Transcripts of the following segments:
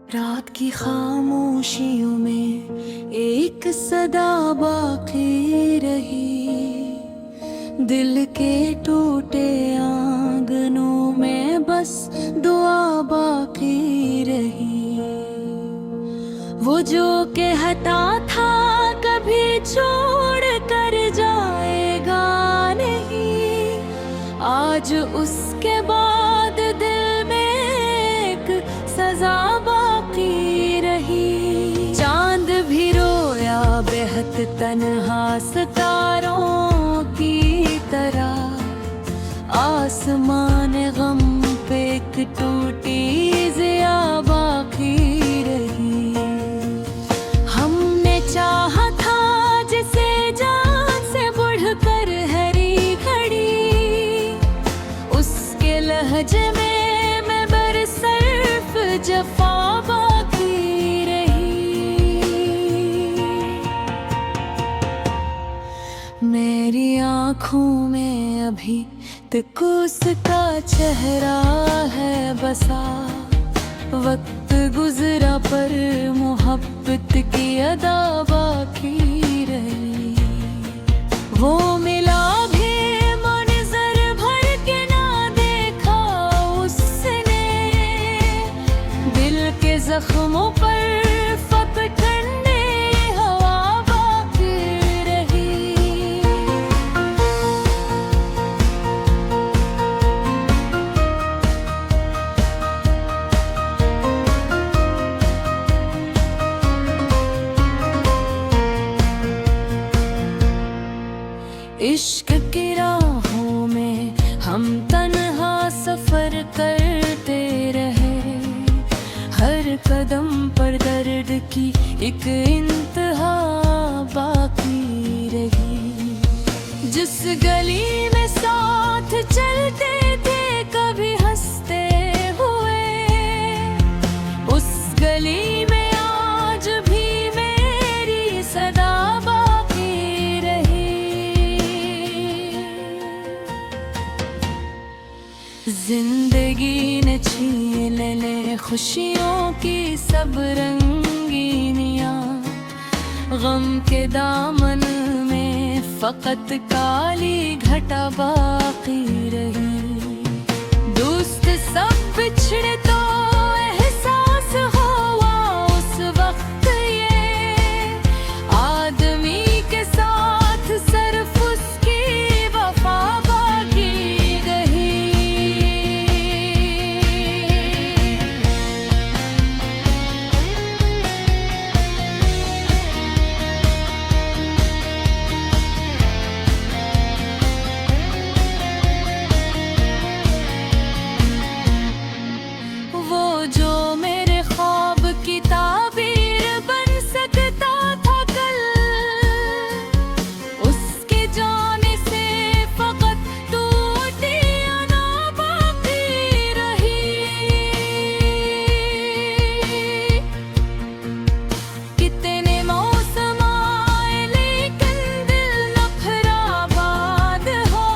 रात की खामोशियों में एक सदा बाकी रही, दिल के टूटे आंगनों में बस दुआ बाकी रही। वो जो कहता था कभी छोड़ कर जाएगा नहीं, आज उसके बाद दिल में एक सजा बाकी रही। चांद भी रोया बेहद तन्हा सितारों की तरह, आसमान गम पे एक टूटी ज़िया बाकी रही। हमने चाहा था जिसे जान से बढ़कर हरी घड़ी, उसके लहजे में मैं बरसर्फ जफा बाकी रही। मेरी आँखों में अभी तक उसका चेहरा है बसा, वक्त गुजरा पर मोहब्बत की अदा बाकी रही। वो मिला भी मंज़र भर के ना देखा उसने, दिल के जख्मों पर फकट करने हवा बाकी रही। इश्क की राहों में हम तन्हा सफर करते रहे, हर कदम पर दर्द की एक इंतहा बाकी रही। जिस गली में साथ चलते थे कभी हंसते हुए, उस गली में आज भी मेरी सदा बाकी रही। जिंदगी ने छीन ले खुशियों की सब रंगीनियां, गम के दामन में फकत काली घटा बाकी रही। दोस्त सब बिछड़े तो एहसास हुआ उस वक्त ये, आदमी के साथ सिर्फ उसकी वफा बाकी रही। वो जो मेरे ख्वाब की ताबीर बन सकता था कल, उसके जाने से फकत टूटी अना बाकी रही। कितने मौसम आए लेकिन दिल न खराबाद हो,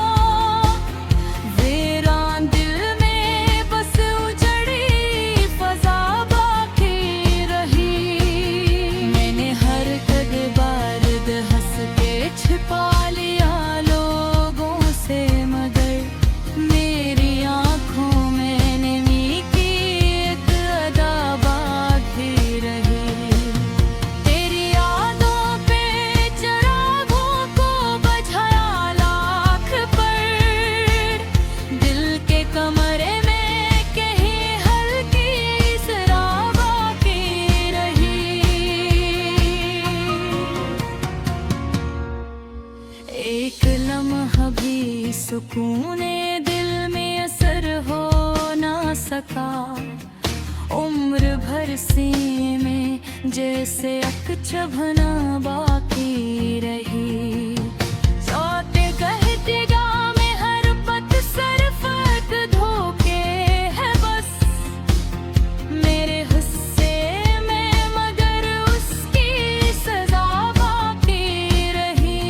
वीरान दिल में बस उजड़ी फजा बाकी रही। मैंने हर कद बारद हंस के छिपा लिया लोगों से, मगर मेरी आँखों में नमी की एक अदा बाकी रही। तेरी यादों पे चिरागों को बुझाया लाख पर, दिल के कमरे में कहीं हल्की जरा बाकी रही। एक लम्हा भी सुकूने दिल में असर हो ना सका, उम्र भर सीने में जैसे अकछबना बाकी रही। सौते कहते गा में हर पत सरफत धोखे है बस, मेरे हिस्से में मगर उसकी सजा बाकी रही।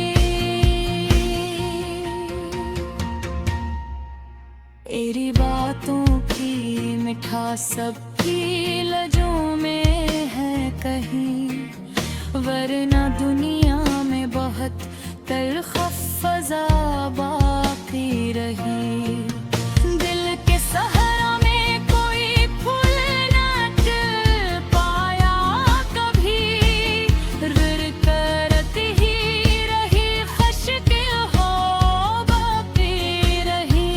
तेरी बातों की मिठास सबकी लजों में कहीं, वरना दुनिया में बहुत तल्ख फ़ज़ा बाकी रही। दिल के सहरा में कोई फूल न खिल पाया कभी, रिर करती ही रही ख़ुश्की हो बाकी रही।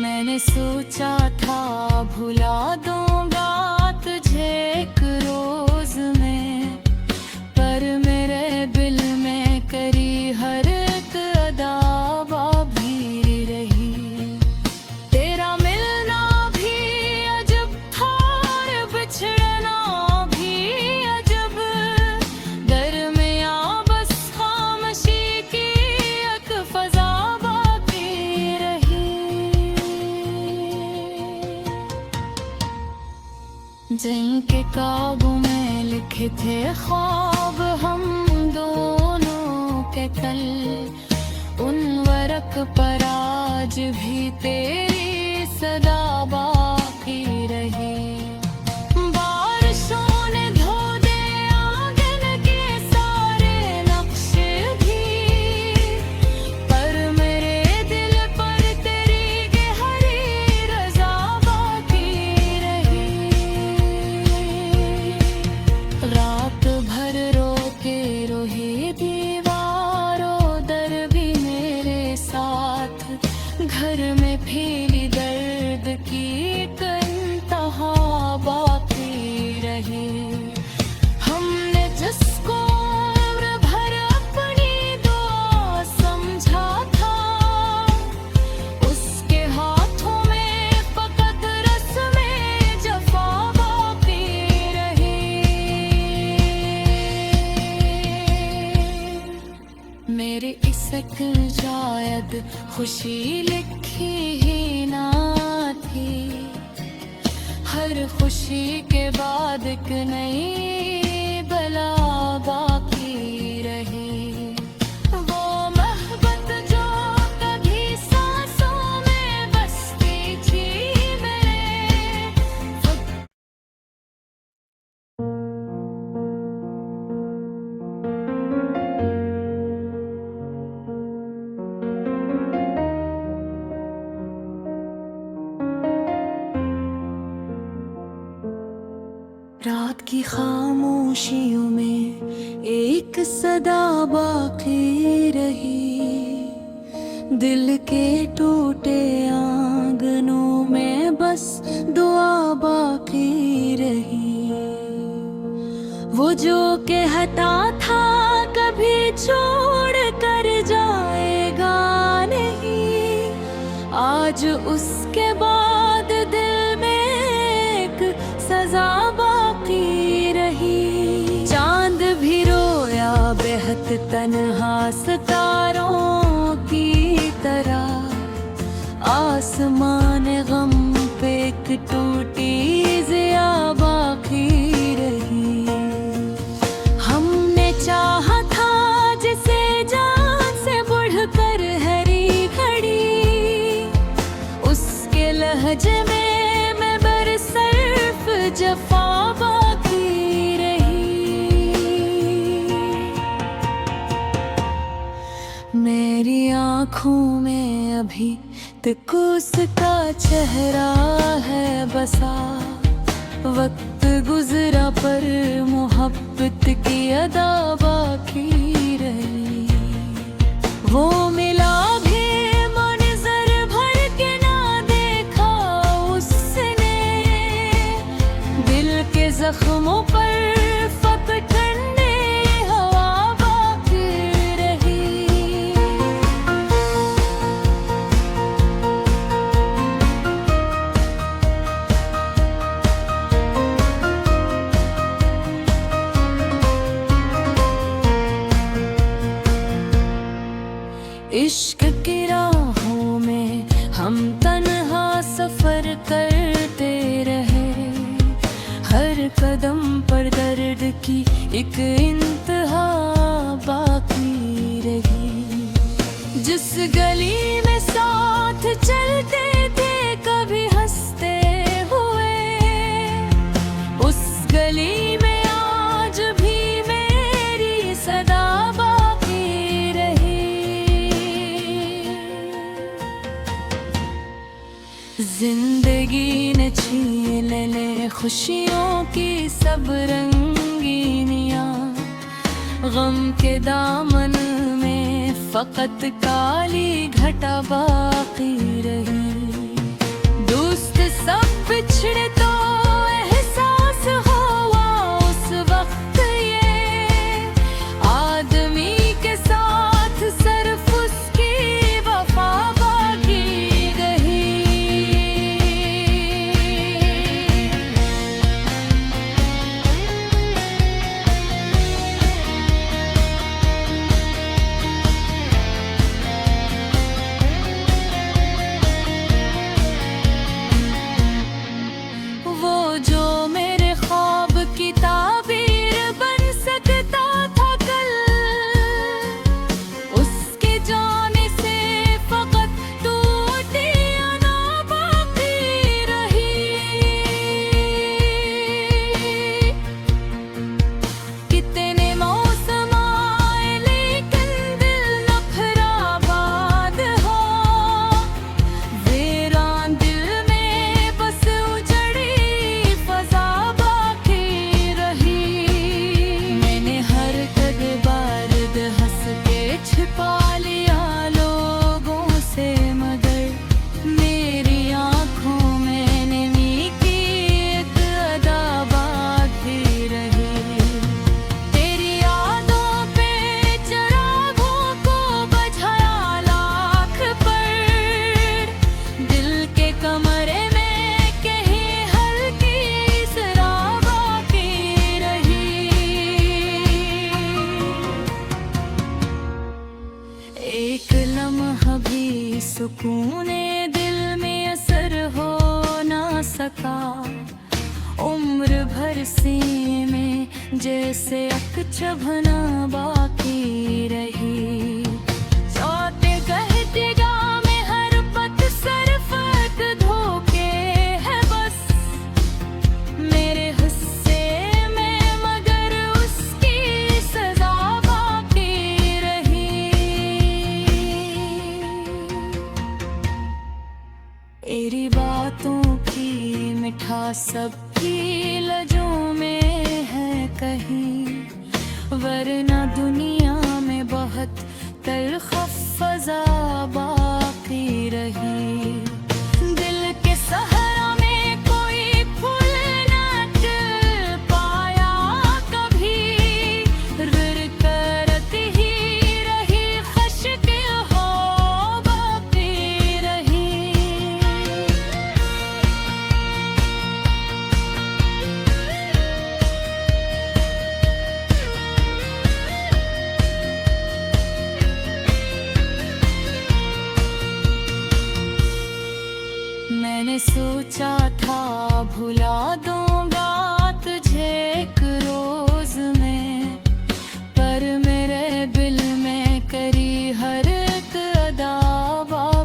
मैंने सोचा था भुला दूंगा तुझे एक रोज में, पर मेरे दिल में करी हर एक अदा बाकी रही। तेरा मिलना भी अजब था और बिछड़ना भी अजब, दरमियां बस खामोशी की एक फ़ज़ा बाकी रही। जिनके काबू में लिखे थे ख्वाब हम दोनों के कल, उन वरक पर आज भी तेरी सदा बाकी रही। बारिशों ने धो दे आंगन के सारे नक्शे भी, पर मेरे दिल पर तेरी गहरी रज़ा बाकी रही। रात भर रो के रोही दीवारों दर भी मेरे साथ, घर में फैली दर्द की एक इंतहा बाकी रही। हमने जिसको उम्र भर अपनी दुआ समझा था, उसके हाथों में फ़क़त रस्में जफ़ा बाकी रही। मेरी इसक शायद खुशी लिखी ही ना थी, हर खुशी के बाद एक नई बला बाकी रही। वो मोहब्बत जो कभी सांसों में बसती थी मेरे, रात की खामोशियों में एक सदा बाकी रही। दिल के टूटे आंगनों में बस दुआ बाकी रही। वो जो कहता था कभी छोड़ कर जाएगा नहीं, आज उसके बाद दिल में एक सजा बाकी रही। चांद भी रोया बेहद तन्हा सितारों की तरह, आसमान गम पे एक टूटी ज़िया बाकी रही। हमने चाहा था जिसे जान से बढ़कर हरी घड़ी, उसके लहजे में मैं बरसर्फ जफा बाकी रही। मेरी आँखों में अभी तक उसका चेहरा है बसा, वक्त गुजरा पर मोहब्बत की अदा बाकी रही। वो मिला भी मंज़र भर के ना देखा उसने, दिल के जख्मों पर फकट ठंडे हवा बाकी रही। इश्क की राहों में हम तन्हा सफर करते रहे, हर कदम पर दर दर्द की एक इंतहा बाकी रही। जिस गली में साथ चलते थे कभी हंसते हुए, उस गली में आज भी मेरी सदा बाकी रही। जिंदगी ने छीन ले खुशियों की सब रंगीनियां, गम के दामन में फकत काली घटा बाकी रही। दोस्त सब बिछड़े तो एहसास हुआ उस वक्त ये, आदमी के साथ सिर्फ उसकी वफा बाकी रही। एक लम्हा भी सुकूने दिल में असर हो ना सका, उम्र भर सीने में जैसे अकछबना बाकी रही। चौथे कहते में हर पत सरफत धोखे है बस मेरे हिस्से में, मगर उसकी सजा बाकी रही। तेरी बातों की मिठास सबकी लजों में है कहीं, वरना दुनिया में बहुत तल्ख फजा बाकी रही। दिल के सहरा में कोई फूल न खिल पाया कभी, रुर करती ही रही खश्के हो बाकी रही। मैंने सोचा था भुला दूंगा तुझे एक रोज में, पर मेरे दिल में करी हर एक अदा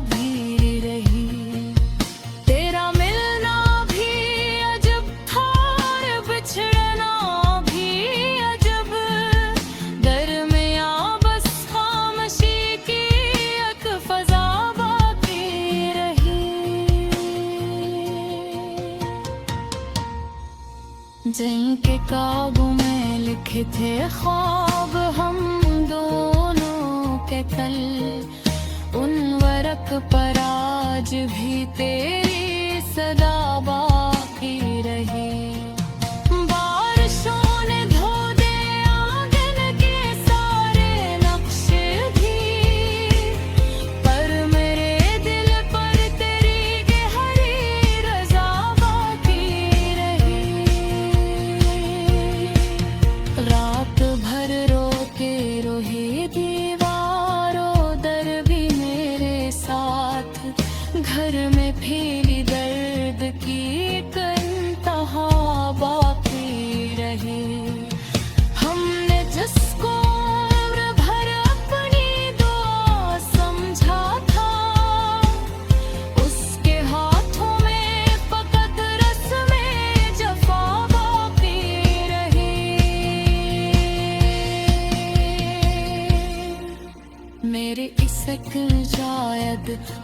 भी रही। तेरा मिलना भी अजब था और बिछड़ना भी अजब, दरमियां बस खामोशी की एक फजा बाकी रही। जिनके काबू में लिखे थे ख्वाब हम दोनों के कल, उन वरक पर आज भी तेरी सदा बाकी रही। बारिशों ने धो दे आंगन के सारे नक्शे भी, पर मेरे दिल पर तेरी गहरी रजा बाकी रही। रात भर रो के रोही दीवारों दर भी मेरे साथ, घर में फैली दर्द की एक इंतहा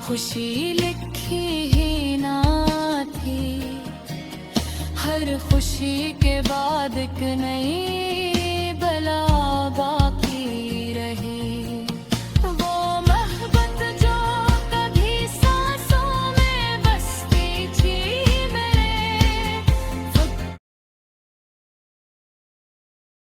खुशी लिखी ही ना थी। हर खुशी के बाद एक नई बला